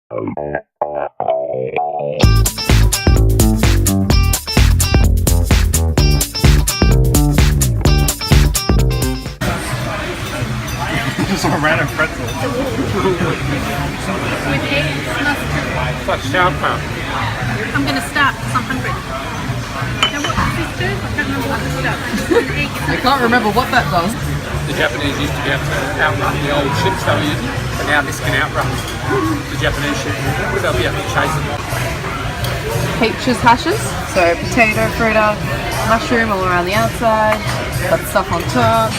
Just a random pretzel. With eggs, mustard. Like sauerkraut. I'm gonna start because I'm hungry. Now what does this do? I can't remember what this does. I can't remember what that does. The Japanese used to be able to outrun the old ships they were using, but now this can outrun the Japanese ship. They'll be able to chase it. Peaches hashes, so potato, fritter, mushroom all around the outside, got stuff on top.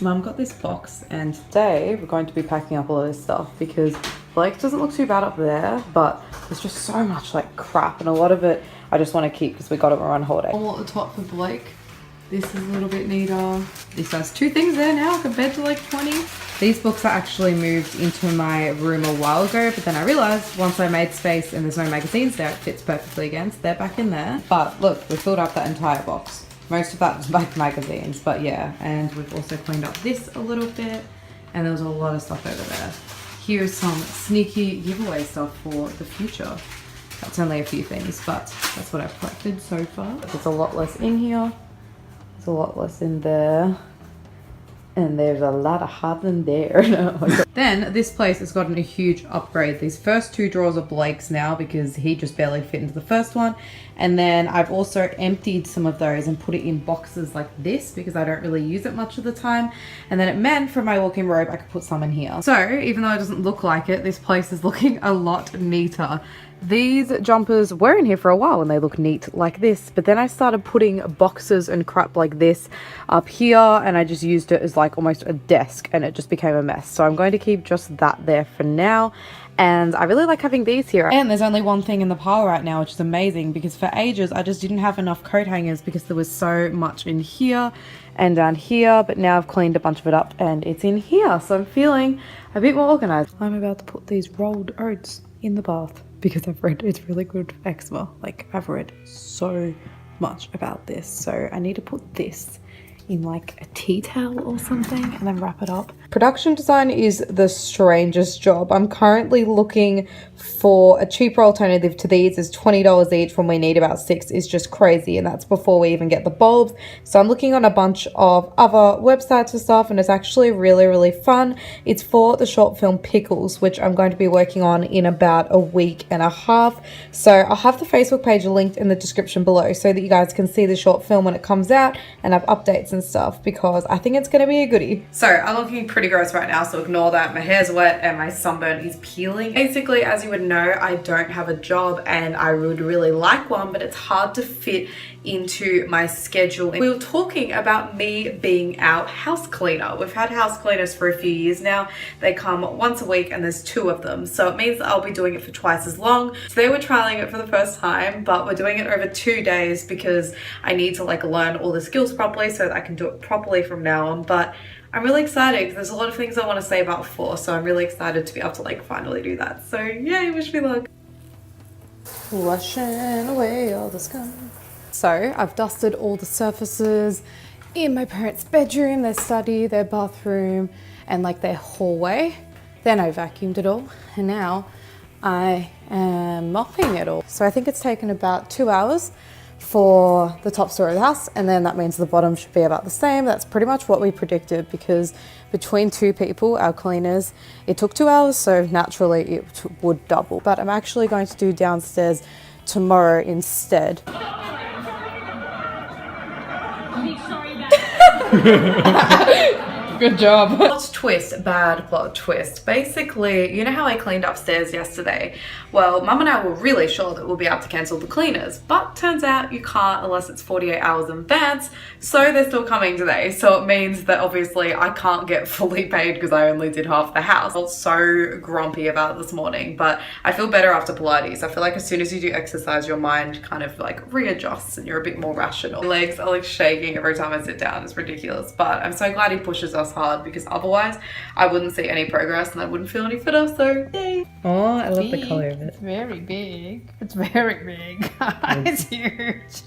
Mum got this box and today we're going to be packing up all of this stuff because Blake doesn't look too bad up there, but there's just so much like crap and a lot of it I just want to keep because we got it when we're on holiday. All at the top for Blake. This is a little bit neater. This has 2 things there now compared to like 20. These books are actually moved into my room a while ago, but then I realized once I made space and there's no magazines there, it fits perfectly again, so they're back in there. But look, we filled up that entire box. Most of that was back magazines, but yeah. And we've also cleaned up this a little bit, and there was a lot of stuff over there. Here's some sneaky giveaway stuff for the future. That's only a few things, but that's what I've collected so far. There's a lot less in here. There's a lot less in there. And there's a lot of hot in there. Then this place has gotten a huge upgrade. These first 2 drawers are Blake's now because he just barely fit into the first one. And then I've also emptied some of those and put it in boxes like this because I don't really use it much of the time. And then it meant for my walk-in robe, I could put some in here. So even though it doesn't look like it, this place is looking a lot neater. These jumpers were in here for a while and they look neat like this, but then I started putting boxes and crap like this up here and I just used it as like almost a desk and it just became a mess. So I'm going to keep just that there for now. And I really like having these here. And there's only one thing in the pile right now, which is amazing because for ages I just didn't have enough coat hangers because there was so much in here and down here, but now I've cleaned a bunch of it up and it's in here. So I'm feeling a bit more organized. I'm about to put these rolled oats in the bath because I've read it's really good for eczema. Like I've read so much about this. So I need to put this in like a tea towel or something and then wrap it up. Production design is the strangest job. I'm currently looking for a cheaper alternative to these. Is $20 each when we need about 6 is just crazy, and that's before we even get the bulbs. So I'm looking on a bunch of other websites and stuff, and it's actually really fun. It's for the short film Pickles, which I'm going to be working on in about a week and a half. So I'll have the Facebook page linked in the description below so that you guys can see the short film when it comes out and have updates and stuff because I think it's going to be a goodie. So I'm looking pretty gross right now, so ignore that. My hair's wet and my sunburn is peeling. Basically, as you would know, I don't have a job and I would really like one, but it's hard to fit into my schedule. We were talking about me being our house cleaner. We've had house cleaners for a few years now. They come once a week and there's 2 of them. So it means that I'll be doing it for twice as long. So they were trialing it for the first time, but we're doing it over 2 days because I need to like learn all the skills properly so that I can do it properly from now on. But I'm really excited because there's a lot of things I want to save up for. So I'm really excited to be able to like finally do that. So yay, wish me luck. Washing away all the scum. So I've dusted all the surfaces in my parents' bedroom, their study, their bathroom, and like their hallway. Then I vacuumed it all, and now I am mopping it all. So I think it's taken about 2 hours for the top story of the house, and then that means the bottom should be about the same. That's pretty much what we predicted because between 2 people, our cleaners, it took 2 hours, so naturally it would double. But I'm actually going to do downstairs tomorrow instead. Good job. Plot twist, bad plot twist. Basically, you know how I cleaned upstairs yesterday? Well, Mum and I were really sure that we'll be able to cancel the cleaners, but turns out you can't unless it's 48 hours in advance, so they're still coming today. So it means that obviously I can't get fully paid because I only did half the house. I was so grumpy about it this morning, but I feel better after Pilates. I feel like as soon as you do exercise, your mind kind of like readjusts and you're a bit more rational. My legs are like shaking every time I sit down. It's ridiculous, but I'm so glad he pushes us hard because otherwise I wouldn't see any progress and I wouldn't feel any fitter, so yay. Oh, I love the color of it. It's very big. It's very big. It's huge.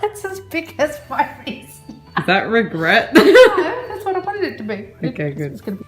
It's as big as my face. Is that regret? No, that's what I wanted it to be. Okay, good. It's gonna be...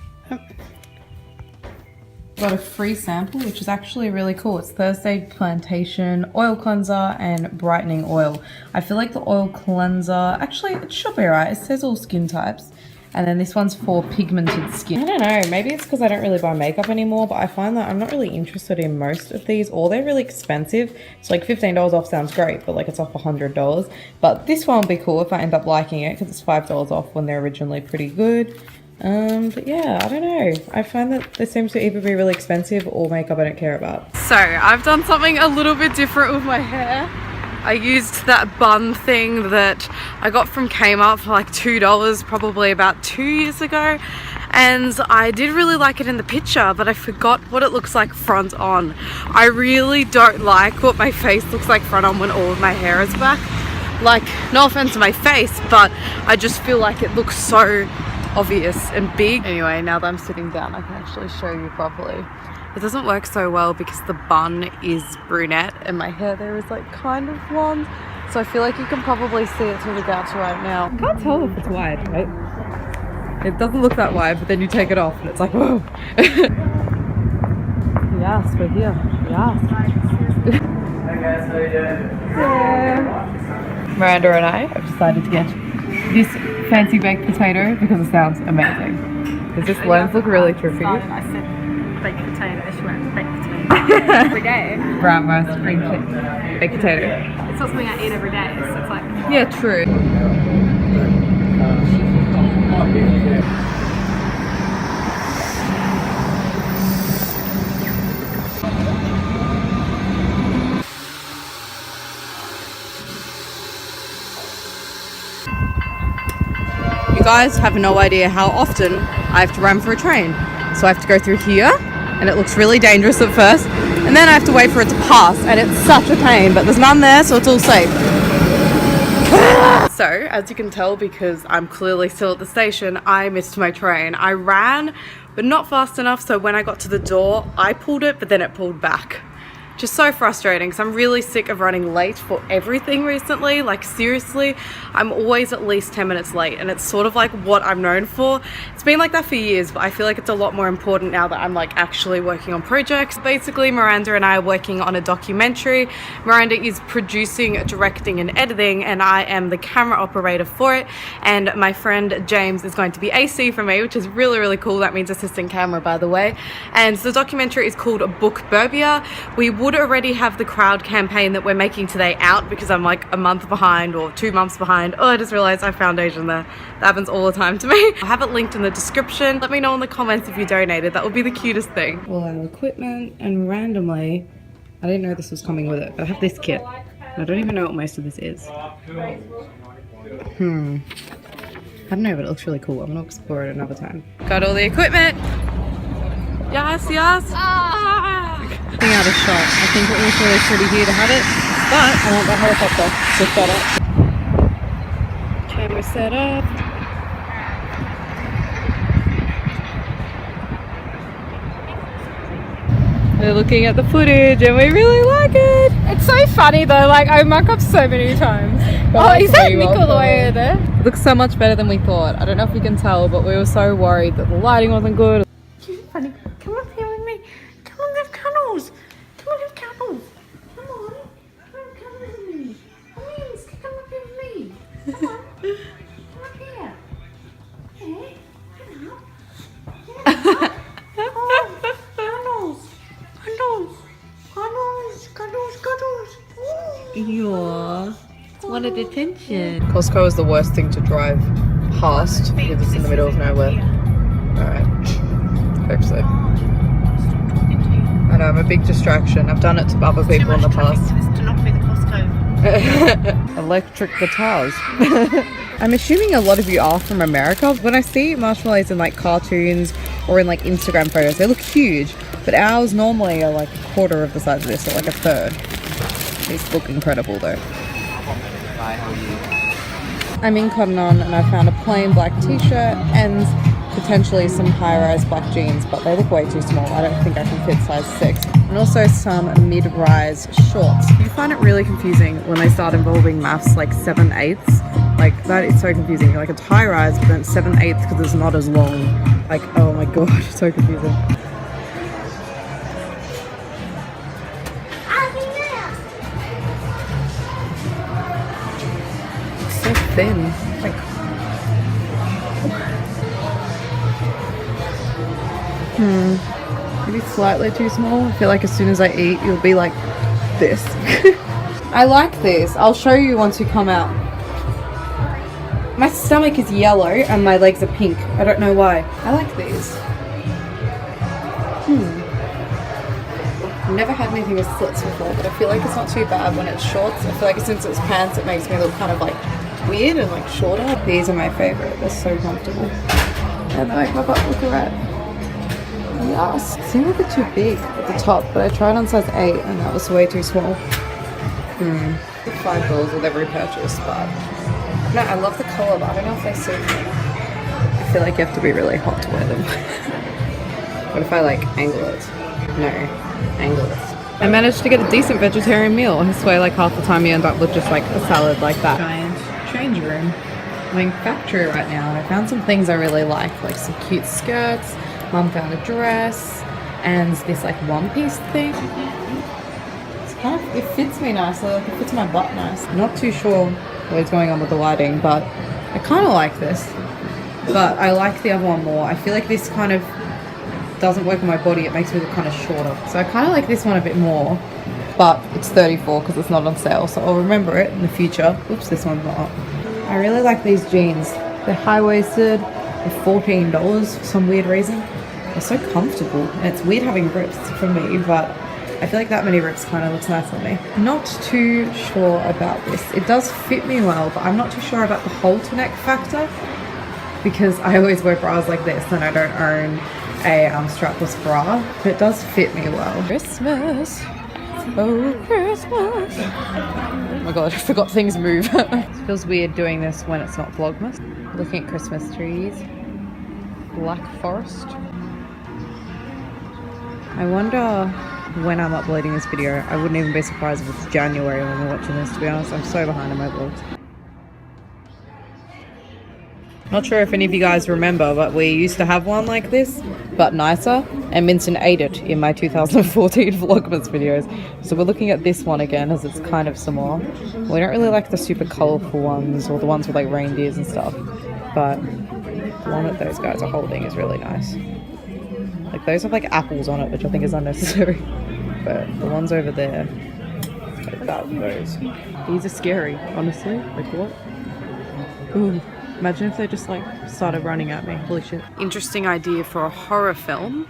got a free sample, which is actually really cool. It's Thursday Plantation Oil Cleanser and Brightening Oil. I feel like the oil cleanser, actually it should be right. It says all skin types. And then this one's for pigmented skin. I don't know, maybe it's because I don't really buy makeup anymore, but I find that I'm not really interested in most of these, or they're really expensive. So like $15 off sounds great, but like it's off $100. But this one will be cool if I end up liking it, because it's $5 off when they're originally pretty good. But yeah, I don't know. I find that this seems to either be really expensive or makeup I don't care about. So I've done something a little bit different with my hair. I used that bun thing that I got from Kmart for like $2 probably about 2 years ago, and I did really like it in the picture, but I forgot what it looks like front on. I really don't like what my face looks like front on when all of my hair is back. Like, no offense to my face, but I just feel like it looks so obvious and big. Anyway, now that I'm sitting down, I can actually show you properly. It doesn't work so well because the bun is brunette and my hair there is like kind of blonde. So I feel like you can probably see it through the gouts right now. I can't tell if it's wide, right? It doesn't look that wide, but then you take it off and it's like, whoa. Yes, we're here. Yes. Hi guys, how are you doing? Yeah. Miranda and I have decided to get this fancy baked potato because it sounds amazing. Does this lens look really true for you? I said baked potato. She went baked potato every day. Brown rice, green baked potato. It's not something I eat every day, so it's like... Yeah, true. You guys have no idea how often I have to run for a train. So I have to go through here, and it looks really dangerous at first, and then I have to wait for it to pass, and it's such a pain, but there's none there, so it's all safe. So, as you can tell, because I'm clearly still at the station, I missed my train. I ran, but not fast enough, so when I got to the door, I pulled it, but then it pulled back. Just so frustrating, because I'm really sick of running late for everything recently. Like, seriously, I'm always at least 10 minutes late, and it's sort of like what I'm known for. It's been like that for years, but I feel like it's a lot more important now that I'm like actually working on projects. Basically, Miranda and I are working on a documentary. Miranda is producing, directing, and editing, and I am the camera operator for it. And my friend James is going to be AC for me, which is really, really cool. That means assistant camera, by the way. And the documentary is called Book Burbia. We would already have the crowd campaign that we're making today out because I'm like a month behind or 2 months behind. Oh, I just realized I found Asian there. That happens all the time to me. I have it linked in the description. Let me know in the comments if you donated. That would be the cutest thing. All our equipment, and randomly, I didn't know this was coming with it, but I have this kit. I don't even know what most of this is. I don't know, but it looks really cool. I'm gonna explore it another time. Got all the equipment. Yes, yes. Being out of shot. I think it was really pretty here to have it, but I want the helicopter to set up. Camera set up. We're looking at the footage and we really like it. It's so funny though, like I muck up so many times. Oh, is that Mick all the way over there? It looks so much better than we thought. I don't know if you can tell, but we were so worried that the lighting wasn't good. Funny. Come up here with me. Come on, have cuddles. Come on, have cuddles. Come on. Come on, cuddle with me. Come on, come up here with me. Come on. Come up here. Hey, come up. Oh, cuddles. Cuddles. Cuddles. Cuddles. Cuddles. You're what a detention. Costco is the worst thing to drive past because it's in the middle of nowhere. Alright. Hope so. I know, I'm a big distraction. I've done it to other people in the past. To not be the Costco. Electric guitars. I'm assuming a lot of you are from America. When I see marshmallows in like cartoons or in like Instagram photos, they look huge. But ours normally are like a quarter of the size of this, or like a third. These look incredible though. Hi, how are you? I'm in Cotton On and I found a plain black t-shirt and potentially some high-rise black jeans, but they look way too small. I don't think I can fit size 6. And also some mid-rise shorts. You find it really confusing when they start involving maths like 7/8. Like that is so confusing. Like it's high-rise, but then 7/8 because it's not as long. Like, oh my god, it's so confusing. thin. Like, maybe slightly too small. I feel like as soon as I eat, you'll be like this. I like this. I'll show you once you come out. My stomach is yellow and my legs are pink. I don't know why. I like these. I've never had anything with slits before, but I feel like it's not too bad when it's shorts. I feel like since it's pants, it makes me look kind of like weird and like shorter. These are my favorite. They're so comfortable. And they make my butt look alright. Yes. It seemed like they're too big at the top, but I tried on size 8 and that was way too small. $5 with every purchase, but no, I love the colour, but I don't know if they suit me. I feel like you have to be really hot to wear them. What if I like angle it? No, angle it. I managed to get a decent vegetarian meal. I swear like half the time you end up with just like a salad like that. Giant change room. I'm in factory right now and I found some things I really like some cute skirts. Mum found a dress and this like one-piece thing. It's kind of, it fits me nicely, like it fits my butt nice. I'm not too sure what's going on with the lighting, but I kind of like this. But I like the other one more. I feel like this kind of doesn't work on my body. It makes me look kind of shorter. So I kind of like this one a bit more, but it's $34 because it's not on sale. So I'll remember it in the future. Oops, this one's not. I really like these jeans. They're high-waisted. They're $14 for some weird reason. They're so comfortable. And it's weird having rips for me, but I feel like that many rips kind of looks nice on me. Not too sure about this. It does fit me well, but I'm not too sure about the halter neck factor because I always wear bras like this and I don't own a strapless bra, but it does fit me well. Christmas, oh Christmas. Oh my god, I forgot things move. It feels weird doing this when it's not Vlogmas. Looking at Christmas trees. Black Forest. I wonder when I'm uploading this video. I wouldn't even be surprised if it's January when we're watching this, to be honest. I'm so behind on my vlogs. Not sure if any of you guys remember, but we used to have one like this, but nicer, and Minton ate it in my 2014 Vlogmas videos. So we're looking at this one again, as it's kind of similar. We don't really like the super colourful ones, or the ones with like reindeers and stuff, but the one that those guys are holding is really nice. Like those have like apples on it, which I think is unnecessary, but the ones over there, like that, those. These are scary, honestly. Like what? Ooh. Imagine if they just like started running at me. Holy shit. Interesting idea for a horror film.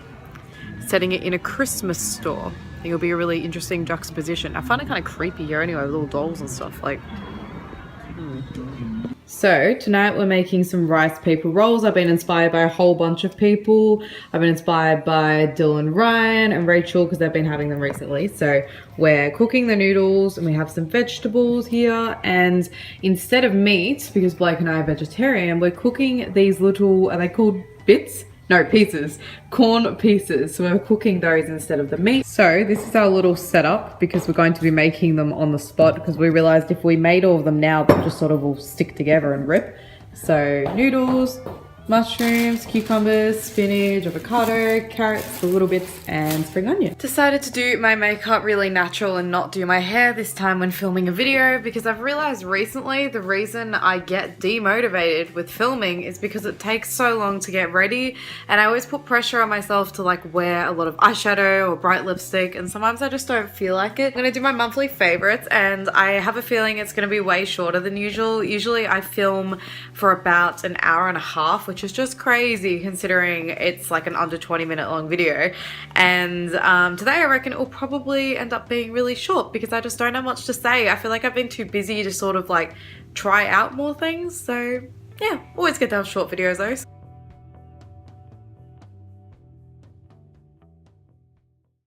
Setting it in a Christmas store. I think it'll be a really interesting juxtaposition. I find it kind of creepy here anyway, with little dolls and stuff. Like, So tonight we're making some rice paper rolls. I've been inspired by a whole bunch of people. I've been inspired by Dylan, Ryan and Rachel because they've been having them recently. So we're cooking the noodles and we have some vegetables here. And instead of meat, because Blake and I are vegetarian, we're cooking these little, are they called bits? No, pieces, corn pieces. So we're cooking those instead of the meat. So this is our little setup because we're going to be making them on the spot because we realized if we made all of them now, they'll just sort of all stick together and rip. So noodles, mushrooms, cucumbers, spinach, avocado, carrots, the little bits, and spring onion. Decided to do my makeup really natural and not do my hair this time when filming a video because I've realized recently the reason I get demotivated with filming is because it takes so long to get ready, and I always put pressure on myself to like wear a lot of eyeshadow or bright lipstick, and sometimes I just don't feel like it. I'm gonna do my monthly favorites, and I have a feeling it's gonna be way shorter than usual. Usually I film for about an hour and a half, which is just crazy considering it's like an under 20-minute long video. And today I reckon it will probably end up being really short because I just don't have much to say. I feel like I've been too busy to sort of like try out more things. So yeah, always get to have short videos though.